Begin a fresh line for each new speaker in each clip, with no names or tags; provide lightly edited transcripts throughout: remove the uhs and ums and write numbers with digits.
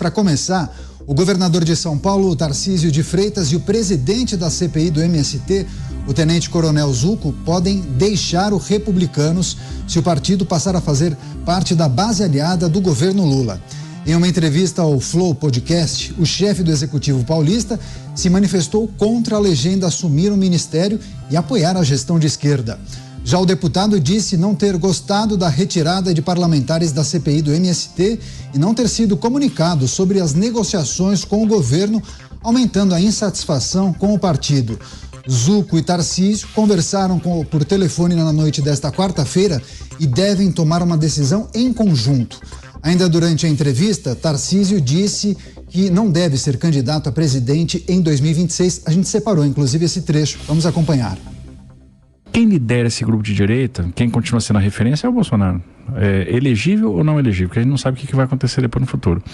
para começar, o governador de São Paulo, Tarcísio de Freitas, e o presidente da CPI do MST, o tenente-coronel Zuco, podem deixar o Republicanos se o partido passar a fazer parte da base aliada do governo Lula. Em uma entrevista ao Flow Podcast, o chefe do executivo paulista se manifestou contra a legenda assumir o ministério e apoiar a gestão de esquerda. Já o deputado disse não ter gostado da retirada de parlamentares da CPI do MST e não ter sido comunicado sobre as negociações com o governo, aumentando a insatisfação com o partido. Zuco e Tarcísio conversaram por telefone na noite desta quarta-feira e devem tomar uma decisão em conjunto. Ainda durante a entrevista, Tarcísio disse que não deve ser candidato a presidente em 2026. A gente separou, inclusive, esse trecho. Vamos acompanhar.
Quem lidera esse grupo de direita, quem continua sendo a referência é o Bolsonaro. Elegível ou não elegível, porque a gente não sabe o que vai acontecer depois no futuro.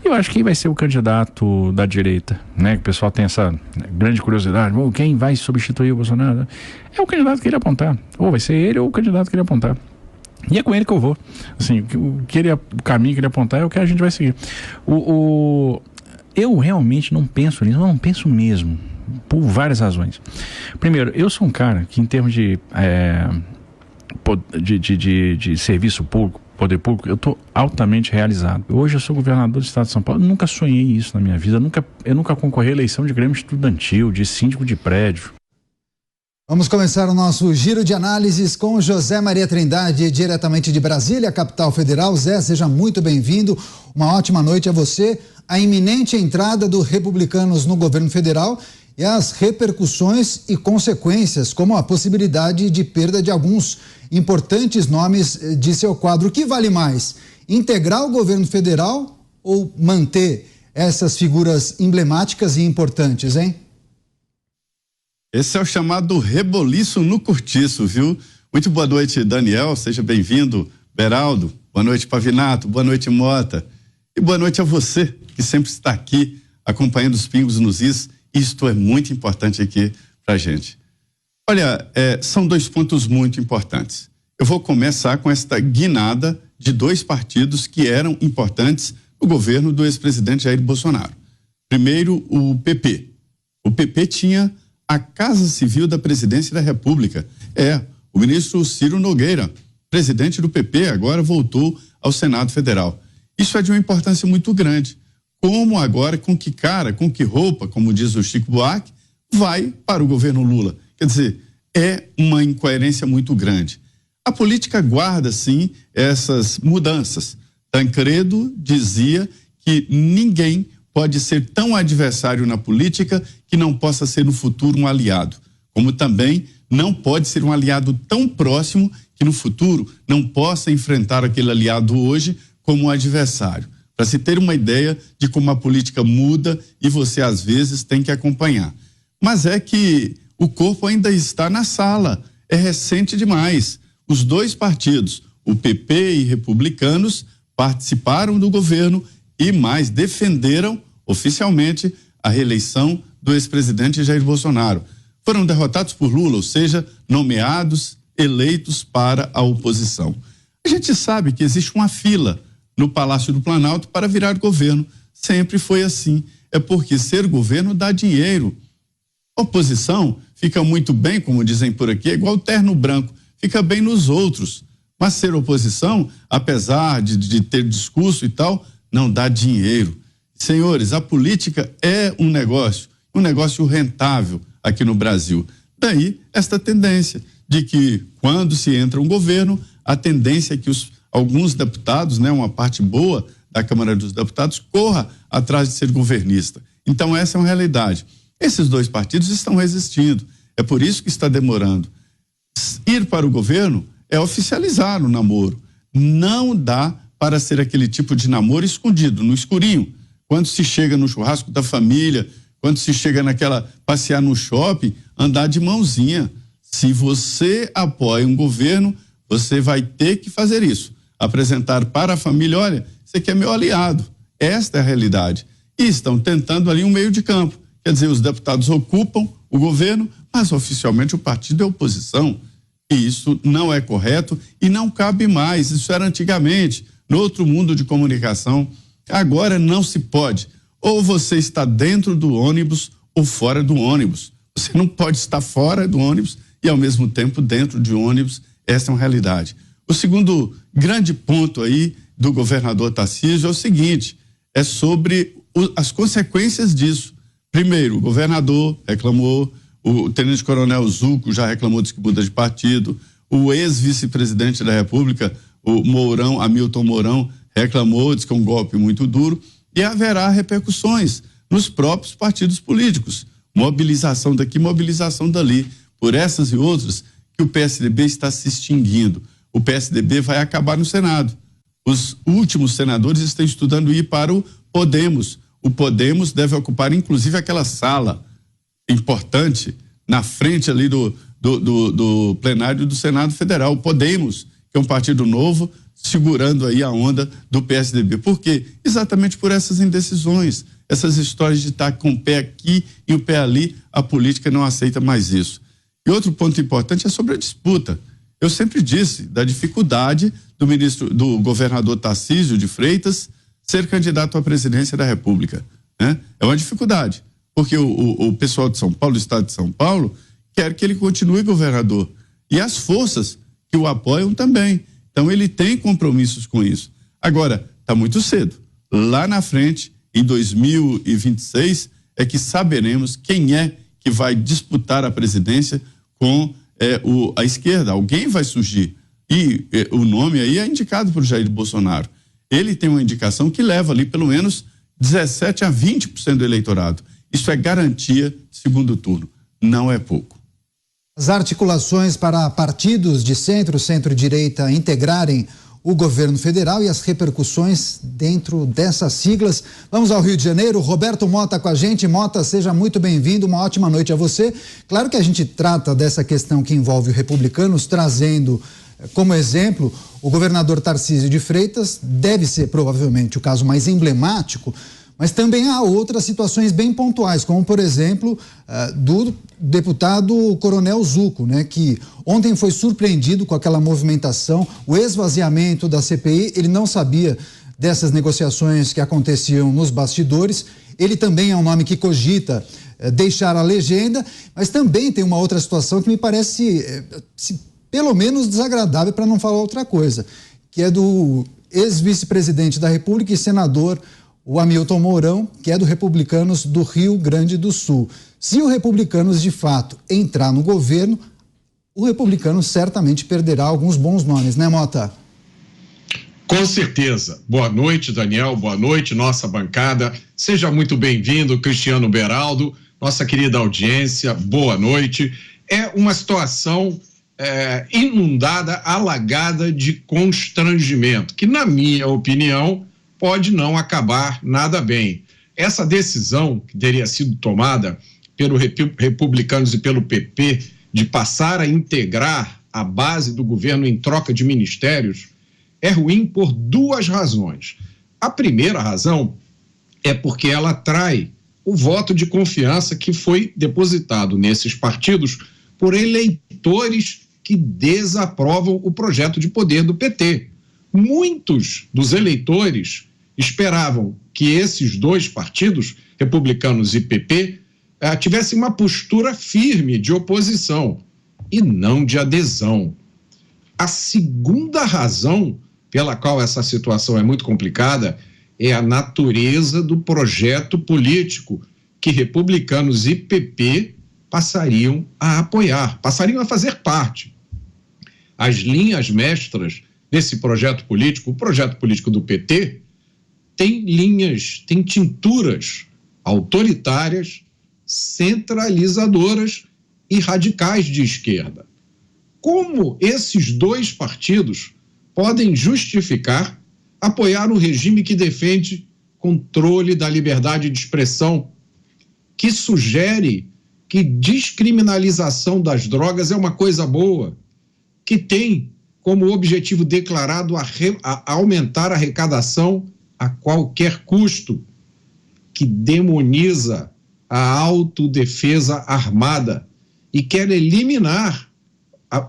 Eu acho que quem vai ser o candidato da direita, né? Que o pessoal tem essa grande curiosidade, quem vai substituir o Bolsonaro? É o candidato que ele apontar. Ou vai ser ele ou o candidato que ele apontar. E é com ele que eu vou. Assim, o caminho que ele apontar é o que a gente vai seguir. Eu realmente não penso nisso, não penso mesmo. Por várias razões. Primeiro, eu sou um cara que, em termos de serviço público, poder público, eu estou altamente realizado. Hoje eu sou governador do estado de São Paulo, eu nunca sonhei isso na minha vida, eu nunca concorri à eleição de grêmio estudantil, de síndico de prédio.
Vamos começar o nosso giro de análises com José Maria Trindade, diretamente de Brasília, capital federal. Zé, seja muito bem-vindo. Uma ótima noite a você. A iminente entrada do Republicanos no governo federal e as repercussões e consequências, como a possibilidade de perda de alguns importantes nomes de seu quadro. O que vale mais? Integrar o governo federal ou manter essas figuras emblemáticas e importantes, hein?
Esse é o chamado reboliço no cortiço, viu? Muito boa noite, Daniel, seja bem-vindo. Beraldo, boa noite, Pavinato, boa noite, Mota. E boa noite a você, que sempre está aqui acompanhando os pingos nos is. Isto é muito importante aqui pra gente. Olha, são dois pontos muito importantes. Eu vou começar com esta guinada de dois partidos que eram importantes no governo do ex-presidente Jair Bolsonaro. Primeiro, o PP. O PP tinha a Casa Civil da Presidência da República. O ministro Ciro Nogueira, presidente do PP, agora voltou ao Senado Federal. Isso é de uma importância muito grande. Como agora, com que cara, com que roupa, como diz o Chico Buarque, vai para o governo Lula. Quer dizer, é uma incoerência muito grande. A política guarda, sim, essas mudanças. Tancredo dizia que ninguém pode ser tão adversário na política que não possa ser no futuro um aliado. Como também não pode ser um aliado tão próximo que no futuro não possa enfrentar aquele aliado hoje como um adversário. Para se ter uma ideia de como a política muda e você às vezes tem que acompanhar. Mas é que o corpo ainda está na sala, é recente demais. Os dois partidos, o PP e Republicanos, participaram do governo e mais defenderam oficialmente a reeleição do ex-presidente Jair Bolsonaro. Foram derrotados por Lula, ou seja, nomeados, eleitos para a oposição. A gente sabe que existe uma fila no Palácio do Planalto para virar governo. Sempre foi assim. É porque ser governo dá dinheiro. Oposição fica muito bem, como dizem por aqui, é igual terno branco, fica bem nos outros. Mas ser oposição, apesar de ter discurso e tal, não dá dinheiro. Senhores, a política é um negócio rentável aqui no Brasil. Daí esta tendência de que quando se entra um governo, a tendência é que alguns deputados, uma parte boa da Câmara dos Deputados, corra atrás de ser governista. Então essa é uma realidade. Esses dois partidos estão resistindo. É por isso que está demorando. Ir para o governo é oficializar o namoro. Não dá para ser aquele tipo de namoro escondido, no escurinho. Quando se chega no churrasco da família, quando se chega passear no shopping, andar de mãozinha. Se você apoia um governo, você vai ter que fazer isso. Apresentar para a família, olha, você aqui é meu aliado. Esta é a realidade. E estão tentando ali um meio de campo. Quer dizer, os deputados ocupam o governo, mas oficialmente o partido é oposição. E isso não é correto e não cabe mais. Isso era antigamente. No outro mundo de comunicação, Agora não se pode. Ou você está dentro do ônibus ou fora do ônibus. Você não pode estar fora do ônibus e ao mesmo tempo dentro de ônibus. Essa é uma realidade. O segundo grande ponto aí do governador Tarcísio é o seguinte, é sobre as consequências disso. Primeiro, o governador reclamou, o tenente-coronel Zucco já reclamou, disse que muda de partido, o ex-vice-presidente da República, o Mourão, Hamilton Mourão, reclamou, disse que é um golpe muito duro, e haverá repercussões nos próprios partidos políticos. Mobilização daqui, mobilização dali. Por essas e outras que o PSDB está se extinguindo. O PSDB vai acabar no Senado. Os últimos senadores estão estudando ir para o Podemos. O Podemos deve ocupar, inclusive, aquela sala importante na frente ali do plenário do Senado Federal. O Podemos, que é um partido novo, segurando aí a onda do PSDB. Por quê? Exatamente por essas indecisões, essas histórias de estar com o pé aqui e o pé ali. A política não aceita mais isso. E outro ponto importante é sobre a disputa. Eu sempre disse da dificuldade do governador Tarcísio de Freitas ser candidato à presidência da República, né? É uma dificuldade, porque o pessoal de São Paulo, o estado de São Paulo, quer que ele continue governador. E as forças que o apoiam também. Então ele tem compromissos com isso. Agora, está muito cedo. Lá na frente, em 2026, é que saberemos quem é que vai disputar a presidência com a esquerda. Alguém vai surgir. E o nome aí é indicado por Jair Bolsonaro. Ele tem uma indicação que leva ali pelo menos 17% a 20% do eleitorado. Isso é garantia de segundo turno. Não é pouco.
As articulações para partidos de centro-direita integrarem o governo federal e as repercussões dentro dessas siglas. Vamos ao Rio de Janeiro. Roberto Mota com a gente. Mota, seja muito bem-vindo. Uma ótima noite a você. Claro que a gente trata dessa questão que envolve os republicanos, trazendo como exemplo o governador Tarcísio de Freitas. Deve ser provavelmente o caso mais emblemático, mas também há outras situações bem pontuais, como por exemplo do deputado Coronel Zucco, né, que ontem foi surpreendido com aquela movimentação, o esvaziamento da CPI. Ele não sabia dessas negociações que aconteciam nos bastidores. Ele também é um nome que cogita deixar a legenda, mas também tem uma outra situação que me parece pelo menos desagradável, para não falar outra coisa, que é do ex-vice-presidente da República e senador, o Hamilton Mourão, que é do Republicanos do Rio Grande do Sul. Se o Republicanos, de fato, entrar no governo, o Republicanos certamente perderá alguns bons nomes, né, Mota?
Com certeza. Boa noite, Daniel. Boa noite, nossa bancada. Seja muito bem-vindo, Cristiano Beraldo, nossa querida audiência. Boa noite. É uma situação inundada, alagada de constrangimento, que, na minha opinião, pode não acabar nada bem. Essa decisão que teria sido tomada pelos republicanos e pelo PP de passar a integrar a base do governo em troca de ministérios é ruim por duas razões. A primeira razão é porque ela atrai o voto de confiança que foi depositado nesses partidos por eleitores que desaprovam o projeto de poder do PT. Muitos dos eleitores esperavam que esses dois partidos, republicanos e PP, tivessem uma postura firme de oposição e não de adesão. A segunda razão pela qual essa situação é muito complicada é a natureza do projeto político que republicanos e PP passariam a apoiar, passariam a fazer parte. As linhas mestras desse projeto político, o projeto político do PT, tem linhas, tem tinturas autoritárias, centralizadoras e radicais de esquerda. Como esses dois partidos podem justificar apoiar um regime que defende controle da liberdade de expressão, que sugere que descriminalização das drogas é uma coisa boa, que tem como objetivo declarado a aumentar a arrecadação a qualquer custo, que demoniza a autodefesa armada e quer eliminar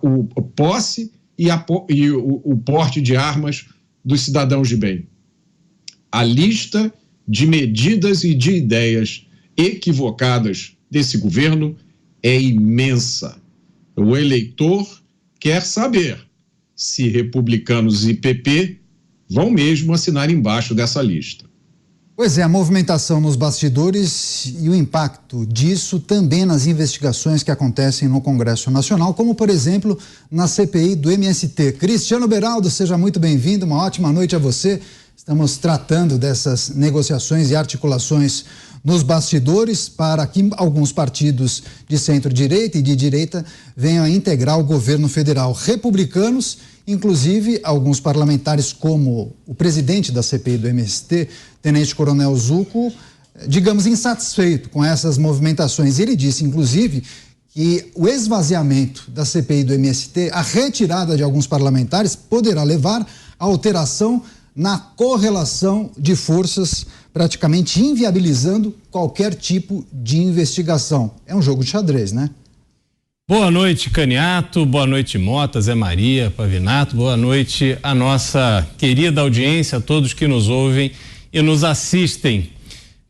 o posse e o porte de armas dos cidadãos de bem. A lista de medidas e de ideias equivocadas desse governo é imensa. O eleitor quer saber se republicanos e PP vão mesmo assinar embaixo dessa lista.
Pois é, a movimentação nos bastidores e o impacto disso também nas investigações que acontecem no Congresso Nacional, como, por exemplo, na CPI do MST. Cristiano Beraldo, seja muito bem-vindo, uma ótima noite a você. Estamos tratando dessas negociações e articulações nos bastidores para que alguns partidos de centro-direita e de direita venham a integrar o governo federal. Republicanos, inclusive alguns parlamentares como o presidente da CPI do MST, Tenente Coronel Zucco, digamos, insatisfeito com essas movimentações. Ele disse, inclusive, que o esvaziamento da CPI do MST, a retirada de alguns parlamentares, poderá levar à alteração na correlação de forças, praticamente inviabilizando qualquer tipo de investigação. É um jogo de xadrez, né?
Boa noite, Caniato, boa noite, Mota, Zé Maria, Pavinato, boa noite a nossa querida audiência, a todos que nos ouvem e nos assistem.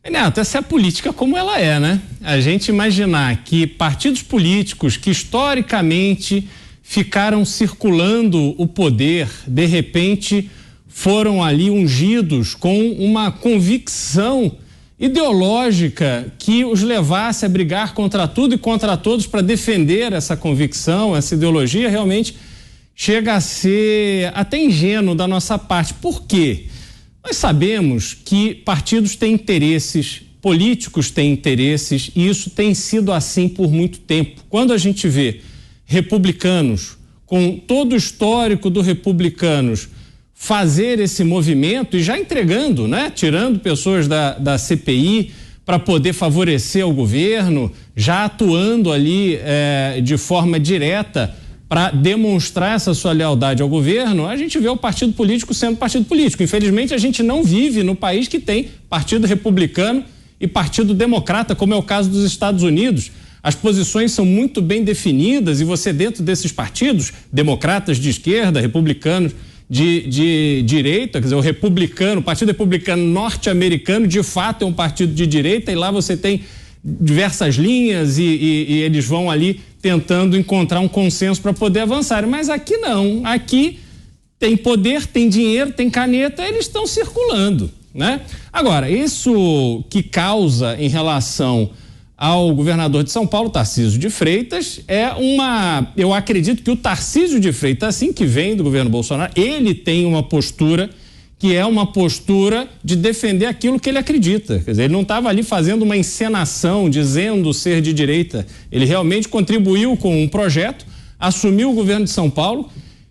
Caniato, essa é a política como ela é, né? A gente imaginar que partidos políticos que historicamente ficaram circulando o poder, de repente foram ali ungidos com uma convicção ideológica que os levasse a brigar contra tudo e contra todos para defender essa convicção, essa ideologia, realmente chega a ser até ingênuo da nossa parte. Por quê? Nós sabemos que partidos têm interesses, políticos têm interesses, e isso tem sido assim por muito tempo. Quando a gente vê republicanos, com todo o histórico do republicanos, fazer esse movimento e já entregando, né? Tirando pessoas da CPI para poder favorecer o governo, já atuando ali de forma direta para demonstrar essa sua lealdade ao governo, a gente vê o partido político sendo partido político. Infelizmente, a gente não vive no país que tem partido republicano e partido democrata, como é o caso dos Estados Unidos. As posições são muito bem definidas e você, dentro desses partidos, democratas de esquerda, republicanos de direita, quer dizer, o Partido Republicano norte-americano de fato é um partido de direita, e lá você tem diversas linhas e eles vão ali tentando encontrar um consenso para poder avançar. Mas aqui não, aqui tem poder, tem dinheiro, tem caneta, eles estão circulando, né? Agora, isso que causa em relação ao governador de São Paulo, Tarcísio de Freitas, eu acredito que o Tarcísio de Freitas, assim que vem do governo Bolsonaro, ele tem uma postura que é uma postura de defender aquilo que ele acredita. Quer dizer, ele não estava ali fazendo uma encenação, dizendo ser de direita. Ele realmente contribuiu com um projeto, assumiu o governo de São Paulo,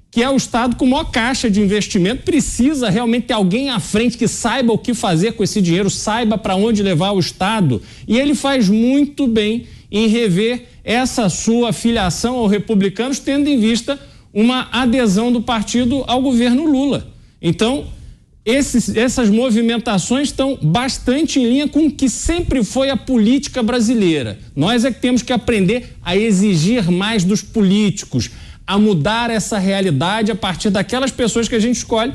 que é o estado com maior caixa de investimento, precisa realmente ter alguém à frente que saiba o que fazer com esse dinheiro, saiba para onde levar o estado, e ele faz muito bem em rever essa sua filiação aos republicanos, tendo em vista uma adesão do partido ao governo Lula. Então, essas movimentações estão bastante em linha com o que sempre foi a política brasileira. Nós é que temos que aprender a exigir mais dos políticos, a mudar essa realidade a partir daquelas pessoas que a gente escolhe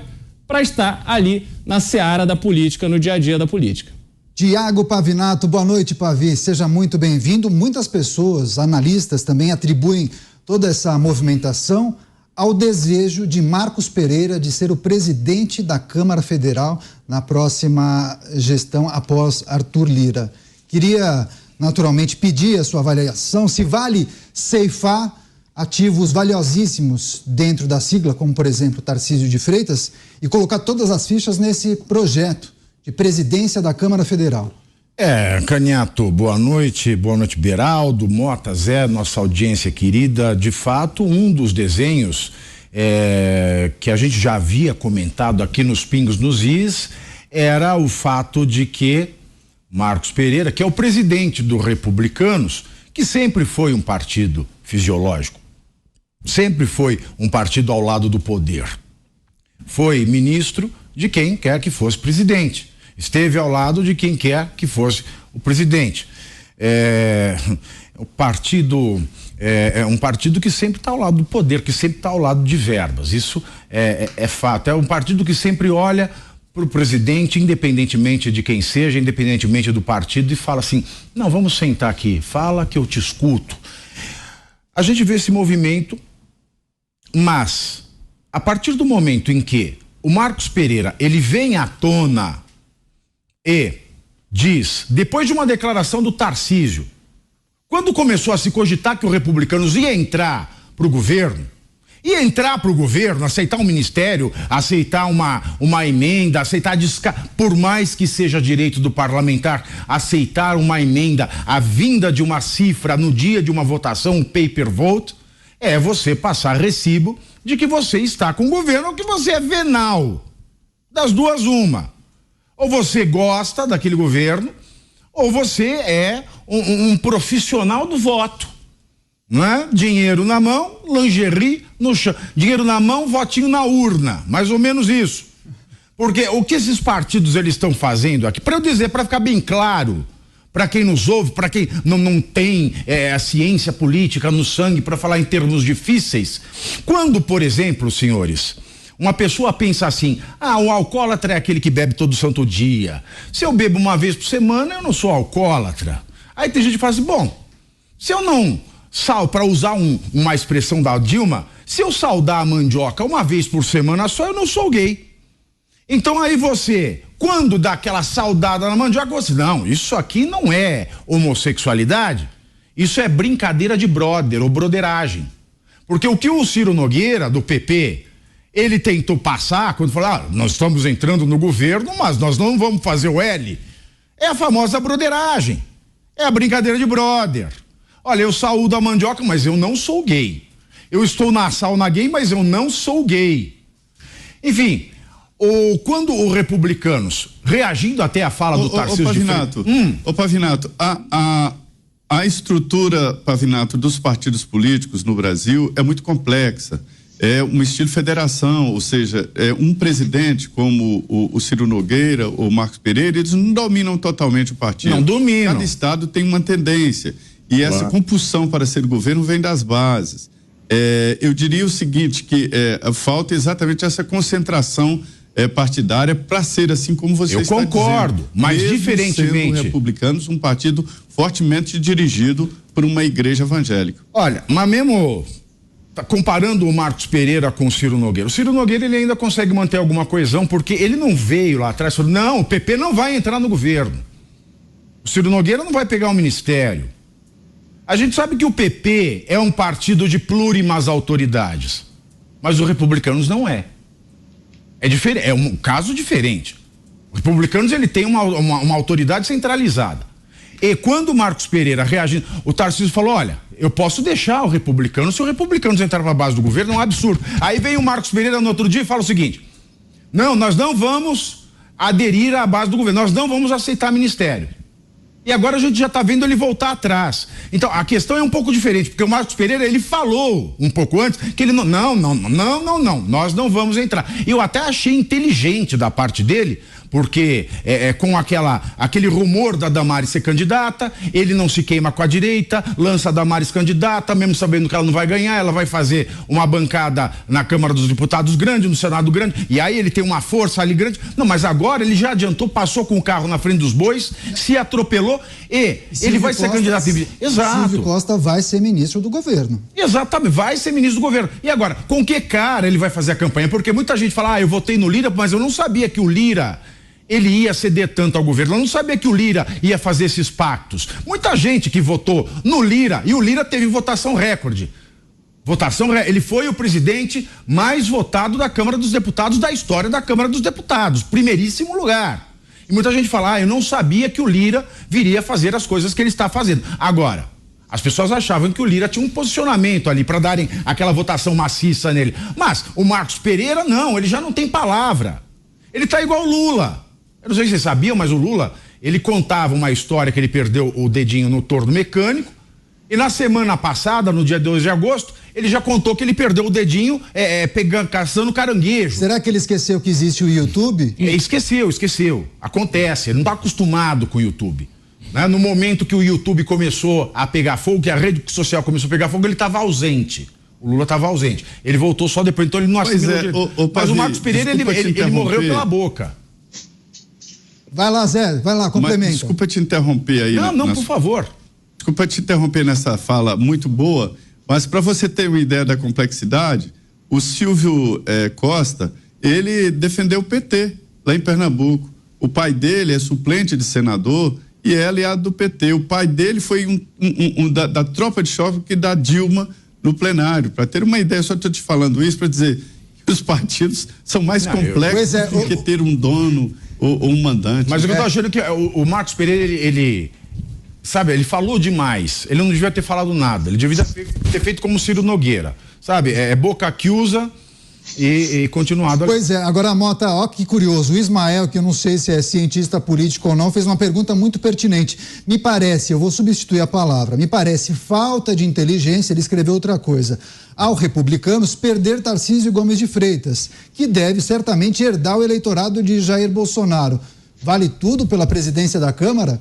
para estar ali na seara da política, no dia a dia da política.
Tiago Pavinato, boa noite, Pavi, seja muito bem-vindo. Muitas pessoas, analistas também, atribuem toda essa movimentação ao desejo de Marcos Pereira de ser o presidente da Câmara Federal na próxima gestão após Arthur Lira. Queria, naturalmente, pedir a sua avaliação se vale ceifar ativos valiosíssimos dentro da sigla, como, por exemplo, Tarcísio de Freitas, e colocar todas as fichas nesse projeto de presidência da Câmara Federal.
Caniato, boa noite Beraldo, Mota, Zé, nossa audiência querida. De fato, um dos desenhos que a gente já havia comentado aqui nos Pingos nos Is era o fato de que Marcos Pereira, que é o presidente do Republicanos, que sempre foi um partido fisiológico, sempre foi um partido ao lado do poder, foi ministro de quem quer que fosse presidente, esteve ao lado de quem quer que fosse o presidente. O partido é um partido que sempre está ao lado do poder, que sempre está ao lado de verbas, isso é fato. É um partido que sempre olha para o presidente, independentemente de quem seja, independentemente do partido, e fala assim: não, vamos sentar aqui, fala que eu te escuto. A gente vê esse movimento, mas a partir do momento em que o Marcos Pereira, ele vem à tona e diz, depois de uma declaração do Tarcísio, quando começou a se cogitar que os republicanos ia entrar para o governo, aceitar um ministério, aceitar uma emenda, aceitar por mais que seja direito do parlamentar, aceitar uma emenda, a vinda de uma cifra no dia de uma votação, um paper vote, é você passar recibo de que você está com o governo ou que você é venal. Das duas, uma. Ou você gosta daquele governo, ou você é um profissional do voto. Não é? Dinheiro na mão, lingerie no chão. Dinheiro na mão, votinho na urna. Mais ou menos isso. Porque o que esses partidos eles estão fazendo aqui, para eu dizer, para ficar bem claro, para quem nos ouve, para quem não tem a ciência política no sangue para falar em termos difíceis, quando, por exemplo, senhores, uma pessoa pensa assim: o alcoólatra é aquele que bebe todo santo dia. Se eu bebo uma vez por semana, eu não sou alcoólatra. Aí tem gente que fala assim: bom, se eu não para usar uma expressão da Dilma, se eu saudar a mandioca uma vez por semana só, eu não sou gay. Então aí você, quando dá aquela saudada na mandioca, você, não, isso aqui não é homossexualidade, isso é brincadeira de brother ou broderagem. Porque o que o Ciro Nogueira, do PP, ele tentou passar, quando falou: nós estamos entrando no governo, mas nós não vamos fazer o L, é a famosa broderagem, é a brincadeira de brother. Olha, eu saúdo a mandioca, mas eu não sou gay. Eu estou na sauna gay, mas eu não sou gay. Enfim, quando os republicanos, reagindo até a fala do Tarcísio de Freitas...
Pavinato, a estrutura, Pavinato, dos partidos políticos no Brasil é muito complexa. É um estilo federação, ou seja, um presidente como o Ciro Nogueira ou o Marcos Pereira, eles não dominam totalmente o partido.
Não dominam.
Cada estado tem uma tendência. E essa compulsão para ser governo vem das bases. Eu diria o seguinte, que falta exatamente essa concentração partidária para ser assim como você está dizendo. Eu concordo,
mas
mesmo
diferentemente...
sendo republicanos, um partido fortemente dirigido por uma igreja evangélica.
Olha, mas mesmo comparando o Marcos Pereira com o Ciro Nogueira, o Ciro Nogueira ele ainda consegue manter alguma coesão, porque ele não veio lá atrás e falou: não, o PP não vai entrar no governo. O Ciro Nogueira não vai pegar o ministério. A gente sabe que o PP é um partido de plurimas autoridades, mas os republicanos não é. É diferente, é um caso diferente. Os republicanos ele tem uma autoridade centralizada. E quando o Marcos Pereira reagindo, o Tarcísio falou: olha, eu posso deixar o republicano, se o republicanos entrar para a base do governo, é um absurdo. Aí vem o Marcos Pereira no outro dia e fala o seguinte: não, nós não vamos aderir à base do governo, nós não vamos aceitar ministério. E agora a gente já está vendo ele voltar atrás. Então a questão é um pouco diferente, porque o Marcos Pereira ele falou um pouco antes que ele não, nós não vamos entrar. Eu até achei inteligente da parte dele, porque com aquele rumor da Damares ser candidata, ele não se queima com a direita, lança a Damares candidata, mesmo sabendo que ela não vai ganhar, ela vai fazer uma bancada na Câmara dos Deputados grande, no Senado grande, e aí ele tem uma força ali grande. Não, mas agora ele já adiantou, passou com o carro na frente dos bois, se atropelou e ele vai ser candidato. Exato.
Silvio Costa vai ser ministro do governo.
Exatamente, vai ser ministro do governo. E agora, com que cara ele vai fazer a campanha? Porque muita gente fala: eu votei no Lira, mas eu não sabia que o Lira ele ia ceder tanto ao governo, eu não sabia que o Lira ia fazer esses pactos. Muita gente que votou no Lira, e o Lira teve votação recorde. Ele foi o presidente mais votado da Câmara dos Deputados, da história da Câmara dos Deputados, primeiríssimo lugar. E muita gente fala: eu não sabia que o Lira viria fazer as coisas que ele está fazendo. Agora, as pessoas achavam que o Lira tinha um posicionamento ali para darem aquela votação maciça nele. Mas o Marcos Pereira não, ele já não tem palavra. Ele tá igual o Lula. Eu não sei se vocês sabiam, mas o Lula, ele contava uma história que ele perdeu o dedinho no torno mecânico, e na semana passada, no dia 2 de agosto, ele já contou que ele perdeu o dedinho caçando caranguejo.
Será que ele esqueceu que existe o YouTube?
Esqueceu. Acontece, ele não está acostumado com o YouTube. Né? No momento que o YouTube começou a pegar fogo, que a rede social começou a pegar fogo, ele estava ausente. O Lula estava ausente. Ele voltou só depois, então ele não assimilou. Mas o Marcos Pereira, ele morreu pela boca.
Vai lá, Zé, vai lá, complementa.
Mas, desculpa te interromper aí.
Não, por favor.
Desculpa te interromper nessa fala muito boa, mas para você ter uma ideia da complexidade, o Silvio Costa, ele defendeu o PT lá em Pernambuco. O pai dele é suplente de senador e é aliado do PT. O pai dele foi da tropa de choque da Dilma no plenário. Para ter uma ideia, só estou te falando isso para dizer que os partidos são mais complexos do que ter um dono ou um mandante.
Mas eu estou achando que o Marcos Pereira, ele sabe, ele falou demais. Ele não devia ter falado nada. Ele devia ter feito como Ciro Nogueira. Sabe, boca que usa e continuado.
Pois é, agora, Mota, ó que curioso, o Ismael, que eu não sei se é cientista político ou não, fez uma pergunta muito pertinente. Me parece, eu vou substituir a palavra, me parece falta de inteligência, ele escreveu outra coisa, ao Republicanos perder Tarcísio Gomes de Freitas, que deve certamente herdar o eleitorado de Jair Bolsonaro. Vale tudo pela presidência da Câmara?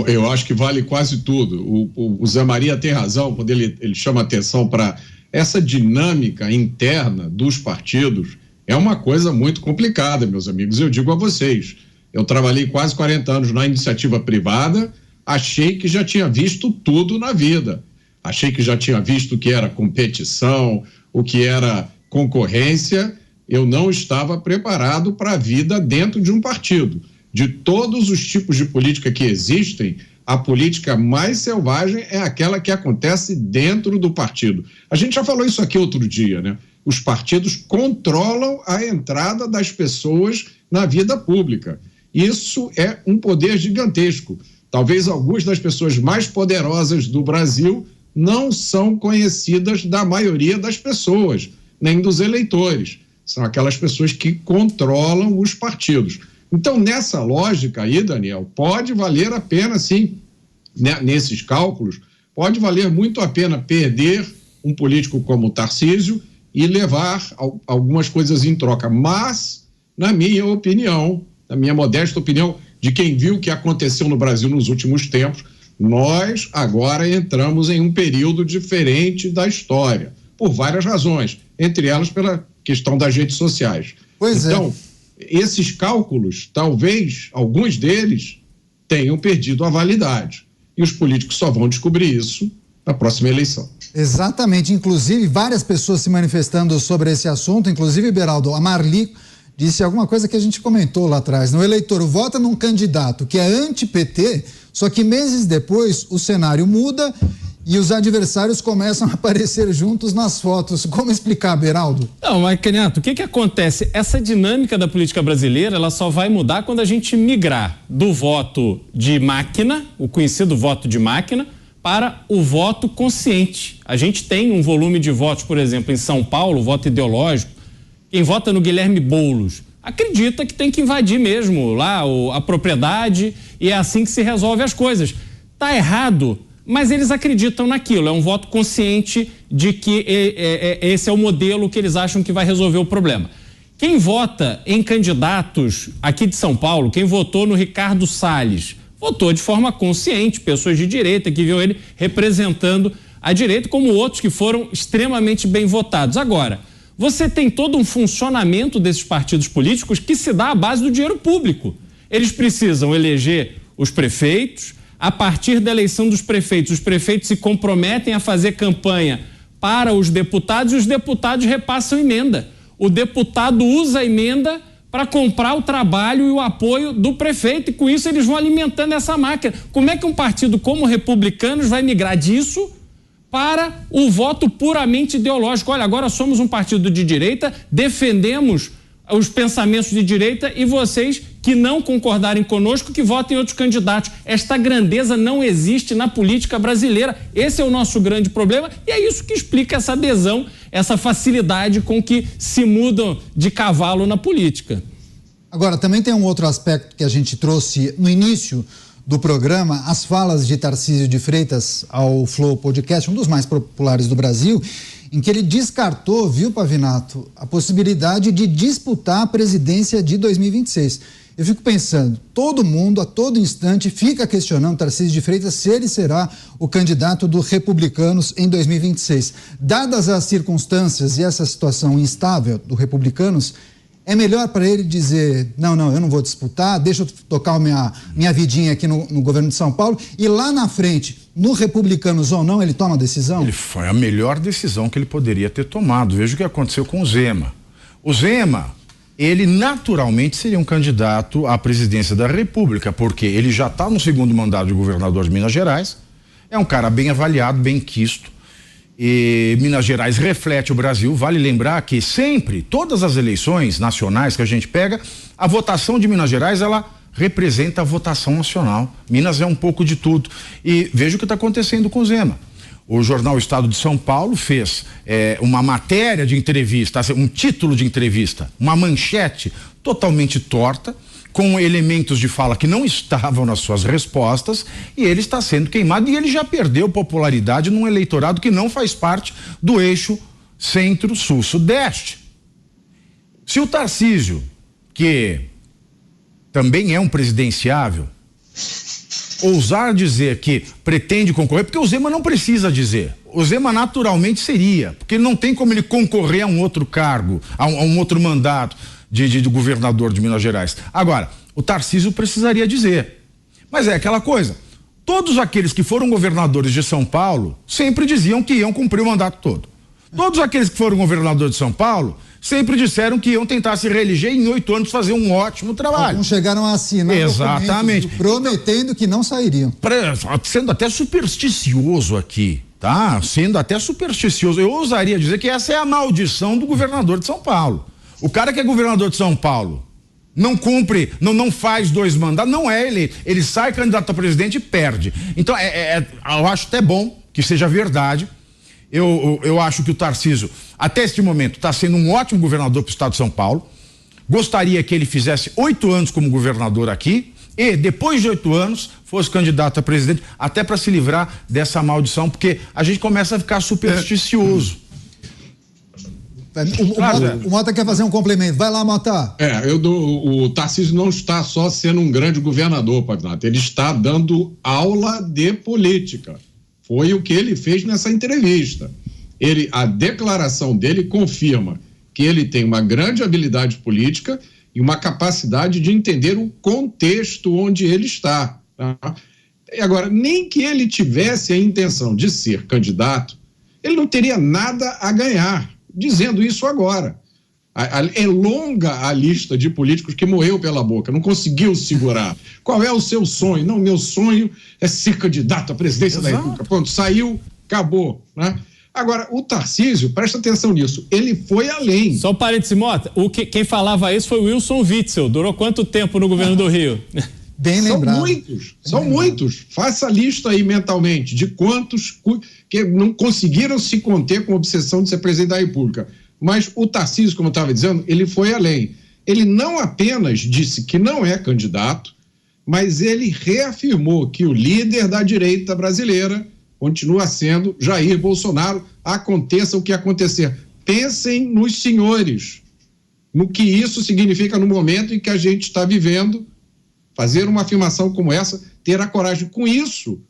Eu acho que vale quase tudo. O Zé Maria tem razão quando ele chama atenção para essa dinâmica interna dos partidos. É uma coisa muito complicada, meus amigos. Eu digo a vocês, eu trabalhei quase 40 anos na iniciativa privada, achei que já tinha visto tudo na vida. Achei que já tinha visto o que era competição, o que era concorrência. Eu não estava preparado para a vida dentro de um partido. De todos os tipos de política que existem, a política mais selvagem é aquela que acontece dentro do partido. A gente já falou isso aqui outro dia, né? Os partidos controlam a entrada das pessoas na vida pública. Isso é um poder gigantesco. Talvez algumas das pessoas mais poderosas do Brasil não são conhecidas da maioria das pessoas, nem dos eleitores. São aquelas pessoas que controlam os partidos. Então, nessa lógica aí, Daniel, pode valer a pena, sim, né, nesses cálculos, pode valer muito a pena perder um político como o Tarcísio e levar algumas coisas em troca. Mas, na minha opinião, na minha modesta opinião, de quem viu o que aconteceu no Brasil nos últimos tempos, nós agora entramos em um período diferente da história, por várias razões, entre elas pela questão das redes sociais.
Pois
então, esses cálculos, talvez, alguns deles, tenham perdido a validade. E os políticos só vão descobrir isso na próxima eleição.
Exatamente. Inclusive, várias pessoas se manifestando sobre esse assunto, inclusive, Beraldo, a Marli disse alguma coisa que a gente comentou lá atrás. O eleitor vota num candidato que é anti-PT, só que meses depois o cenário muda e os adversários começam a aparecer juntos nas fotos. Como explicar, Beraldo?
Não, mas, Caniato, o que acontece? Essa dinâmica da política brasileira, ela só vai mudar quando a gente migrar do voto de máquina, o conhecido voto de máquina, para o voto consciente. A gente tem um volume de votos, por exemplo, em São Paulo, voto ideológico. Quem vota no Guilherme Boulos acredita que tem que invadir mesmo lá a propriedade e é assim que se resolve as coisas. Tá errado, mas eles acreditam naquilo, é um voto consciente de que esse é o modelo que eles acham que vai resolver o problema. Quem vota em candidatos aqui de São Paulo, quem votou no Ricardo Salles, votou de forma consciente, pessoas de direita que viu ele representando a direita, como outros que foram extremamente bem votados. Agora, você tem todo um funcionamento desses partidos políticos que se dá à base do dinheiro público. Eles precisam eleger os prefeitos. A partir da eleição dos prefeitos, os prefeitos se comprometem a fazer campanha para os deputados e os deputados repassam emenda. O deputado usa a emenda para comprar o trabalho e o apoio do prefeito e com isso eles vão alimentando essa máquina. Como é que um partido como o Republicanos vai migrar disso para o voto puramente ideológico? Olha, agora somos um partido de direita, defendemos os pensamentos de direita e vocês que não concordarem conosco que votem em outros candidatos. Esta grandeza não existe na política brasileira. Esse é o nosso grande problema e é isso que explica essa adesão, essa facilidade com que se mudam de cavalo na política.
Agora, também tem um outro aspecto que a gente trouxe no início do programa, as falas de Tarcísio de Freitas ao Flow Podcast, um dos mais populares do Brasil, em que ele descartou, viu, Pavinato, a possibilidade de disputar a presidência de 2026. Eu fico pensando, todo mundo, a todo instante, fica questionando Tarcísio de Freitas se ele será o candidato do Republicanos em 2026. Dadas as circunstâncias e essa situação instável do Republicanos, É melhor para ele dizer, não, eu não vou disputar, deixa eu tocar minha vidinha aqui no governo de São Paulo, e lá na frente, no Republicanos ou não, ele toma a decisão?
Foi a melhor decisão que ele poderia ter tomado. Veja o que aconteceu com o Zema. O Zema, ele naturalmente seria um candidato à presidência da República, porque ele já está no segundo mandato de governador de Minas Gerais, é um cara bem avaliado, bem quisto, e Minas Gerais reflete o Brasil. Vale lembrar que sempre, todas as eleições nacionais que a gente pega, a votação de Minas Gerais, ela representa a votação nacional. Minas é um pouco de tudo. E veja o que está acontecendo com o Zema. O jornal Estado de São Paulo fez uma matéria de entrevista, um título de entrevista, uma manchete totalmente torta, com elementos de fala que não estavam nas suas respostas, e ele está sendo queimado, e ele já perdeu popularidade num eleitorado que não faz parte do eixo centro-sul-sudeste. Se o Tarcísio, que também é um presidenciável, ousar dizer que pretende concorrer, porque o Zema não precisa dizer, o Zema naturalmente seria, porque não tem como ele concorrer a um outro cargo, a um outro mandato de governador de Minas Gerais. Agora, o Tarcísio precisaria dizer, mas é aquela coisa, todos aqueles que foram governadores de São Paulo sempre diziam que iam cumprir o mandato todo. Todos aqueles que foram governadores de São Paulo sempre disseram que iam tentar se reeleger e em 8 anos fazer um ótimo trabalho.
Alguns chegaram a assinar
exatamente,
prometendo que não sairiam.
Sendo até supersticioso aqui, tá? Sendo até supersticioso, eu ousaria dizer que essa é a maldição do governador de São Paulo. O cara que é governador de São Paulo não cumpre, não faz 2 mandatos, não é eleito. Ele sai candidato a presidente e perde. Então, eu acho até bom que seja verdade. Eu acho que o Tarcísio, até este momento, está sendo um ótimo governador para o estado de São Paulo. Gostaria que ele fizesse 8 anos como governador aqui e, depois de 8 anos, fosse candidato a presidente, até para se livrar dessa maldição, porque a gente começa a ficar supersticioso.
O Mota quer fazer um complemento. Vai lá, Mota.
O Tarcísio não está só sendo um grande governador, Pavinato. Ele está dando aula de política. Foi o que ele fez nessa entrevista. A declaração dele confirma que ele tem uma grande habilidade política e uma capacidade de entender o contexto onde ele está. Tá? E agora, nem que ele tivesse a intenção de ser candidato, ele não teria nada a ganhar dizendo isso agora. É longa a lista de políticos que morreu pela boca, não conseguiu segurar. Qual é o seu sonho? Não, meu sonho é ser candidato à presidência da República. Pronto, saiu, acabou, né? Agora, o Tarcísio, presta atenção nisso, ele foi além.
Só um parênteses, Mota, quem falava isso foi o Wilson Witzel. Durou quanto tempo no governo do Rio?
Bem lembrado.
São muitos. Faça a lista aí mentalmente de quantos que não conseguiram se conter com a obsessão de ser presidente da República. Mas o Tarcísio, como eu estava dizendo, ele foi além. Ele não apenas disse que não é candidato, mas ele reafirmou que o líder da direita brasileira continua sendo Jair Bolsonaro, aconteça o que acontecer. Pensem nos senhores, no que isso significa no momento em que a gente está vivendo. Fazer uma afirmação como essa, ter a coragem. Com isso,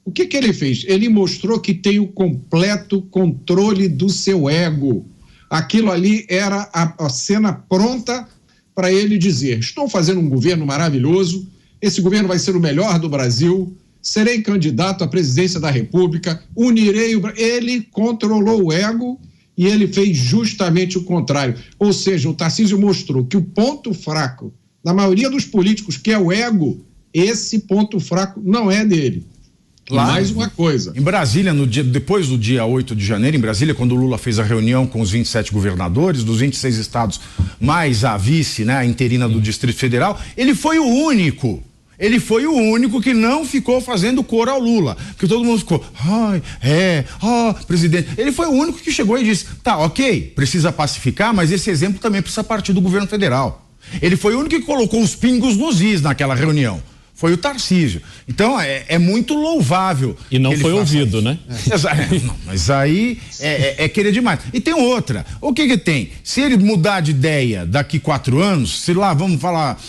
o que ele fez? Ele mostrou que tem o completo controle do seu ego. Aquilo ali era a cena pronta para ele dizer: estou fazendo um governo maravilhoso, esse governo vai ser o melhor do Brasil, serei candidato à presidência da República, unirei o Brasil. Ele controlou o ego e ele fez justamente o contrário. Ou seja, o Tarcísio mostrou que o ponto fraco da maioria dos políticos, que é o ego, esse ponto fraco não é dele. Claro. Mais uma coisa.
Em Brasília, depois do dia 8 de janeiro, em Brasília, quando o Lula fez a reunião com os 27 governadores dos 26 estados, mais a vice, né, a interina do Distrito Federal, ele foi o único que não ficou fazendo coro ao Lula, porque todo mundo ficou, presidente. Ele foi o único que chegou e disse, tá, ok, precisa pacificar, mas esse exemplo também precisa partir do governo federal. Ele foi o único que colocou os pingos nos is naquela reunião. Foi o Tarcísio. Então, é muito louvável.
E não foi ouvido, né?
Não, mas aí é querer demais. E tem outra. O que tem? Se ele mudar de ideia daqui 4 anos, se lá, vamos falar,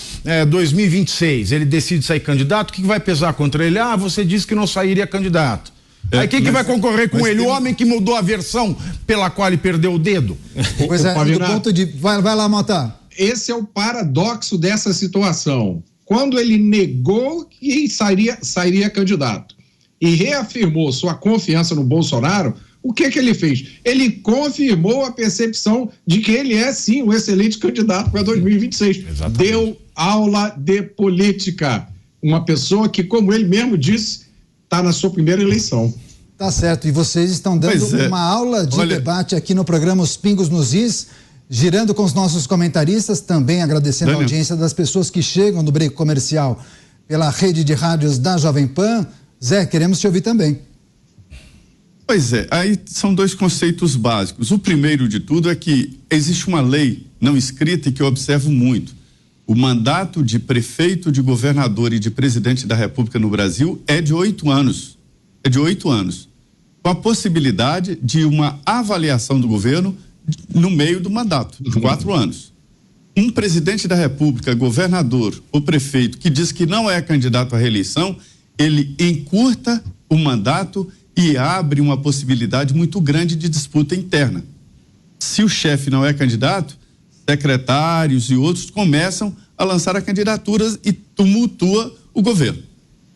2026, ele decide sair candidato, o que vai pesar contra ele? Ah, você disse que não sairia candidato. Aí quem que vai concorrer com ele? O homem que mudou a versão pela qual ele perdeu o dedo.
Pois é, do ponto de... Vai lá, Mota.
esse é o paradoxo dessa situação. Quando ele negou que sairia candidato e reafirmou sua confiança no Bolsonaro, o que ele fez? Ele confirmou a percepção de que ele é, sim, um excelente candidato para 2026. Exatamente. Deu aula de política. Uma pessoa que, como ele mesmo disse, está na sua primeira eleição.
Tá certo. E vocês estão dando uma aula de debate aqui no programa Os Pingos nos Is, girando com os nossos comentaristas, também agradecendo a audiência das pessoas que chegam no break comercial pela rede de rádios da Jovem Pan. Zé, queremos te ouvir também.
Pois é, aí são dois conceitos básicos. O primeiro de tudo é que existe uma lei não escrita e que eu observo muito. O mandato de prefeito, de governador e de presidente da República no Brasil é de 8 anos. É de 8 anos. Com a possibilidade de uma avaliação do governo no meio do mandato, de 4 anos. Um presidente da República, governador ou prefeito que diz que não é candidato à reeleição, ele encurta o mandato e abre uma possibilidade muito grande de disputa interna. Se o chefe não é candidato, secretários e outros começam a lançar candidaturas e tumultua o governo.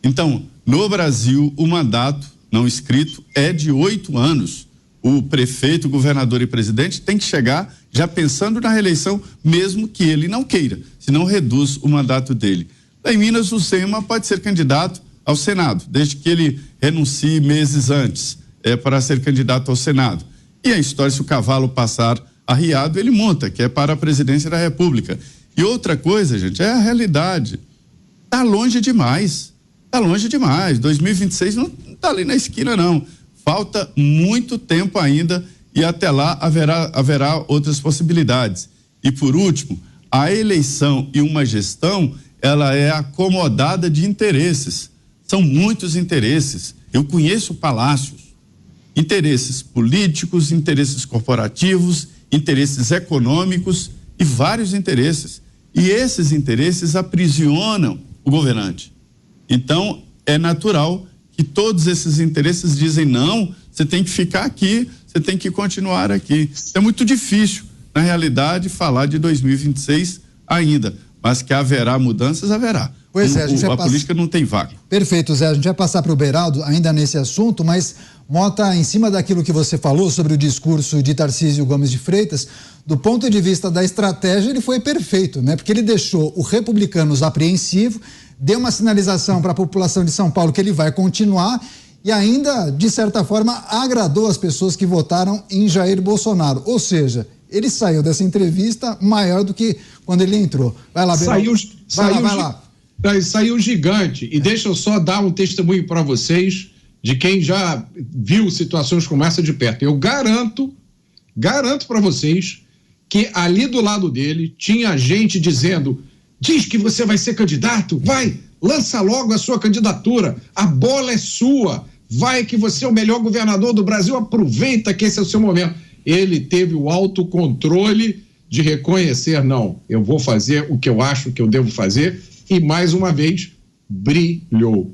Então, no Brasil, o mandato não escrito é de 8 anos. O prefeito, governador e presidente tem que chegar já pensando na reeleição, mesmo que ele não queira, senão reduz o mandato dele. Lá em Minas, o Zema pode ser candidato ao Senado, desde que ele renuncie meses antes para ser candidato ao Senado. E a história, se o cavalo passar arriado, ele monta, que é para a presidência da República. E outra coisa, gente, é a realidade. Está longe demais. Está longe demais. 2026 não está ali na esquina, não. Falta muito tempo ainda e até lá haverá outras possibilidades. E por último, a eleição e uma gestão, ela é acomodada de interesses. São muitos interesses. Eu conheço palácios, interesses políticos, interesses corporativos, interesses econômicos e vários interesses. E esses interesses aprisionam o governante. Então, é natural que todos esses interesses dizem não, você tem que ficar aqui, você tem que continuar aqui. É muito difícil, na realidade, falar de 2026 ainda, mas que haverá mudanças, haverá.
Pois é,
a política não tem vácuo.
Perfeito, Zé. A gente vai passar para o Beraldo ainda nesse assunto, mas, Mota, em cima daquilo que você falou sobre o discurso de Tarcísio Gomes de Freitas, do ponto de vista da estratégia, ele foi perfeito, né? Porque ele deixou o Republicanos apreensivo, deu uma sinalização para a população de São Paulo que ele vai continuar e ainda, de certa forma, agradou as pessoas que votaram em Jair Bolsonaro. Ou seja, ele saiu dessa entrevista maior do que quando ele entrou. Vai lá, Beraldo. Vai lá.
Saiu gigante. E deixa eu só dar um testemunho para vocês de quem já viu situações como essa de perto. Eu garanto para vocês que ali do lado dele tinha gente dizendo: diz que você vai ser candidato, vai, lança logo a sua candidatura, a bola é sua, vai que você é o melhor governador do Brasil, aproveita que esse é o seu momento. Ele teve o autocontrole de reconhecer, não, eu vou fazer o que eu acho que eu devo fazer, e mais uma vez brilhou.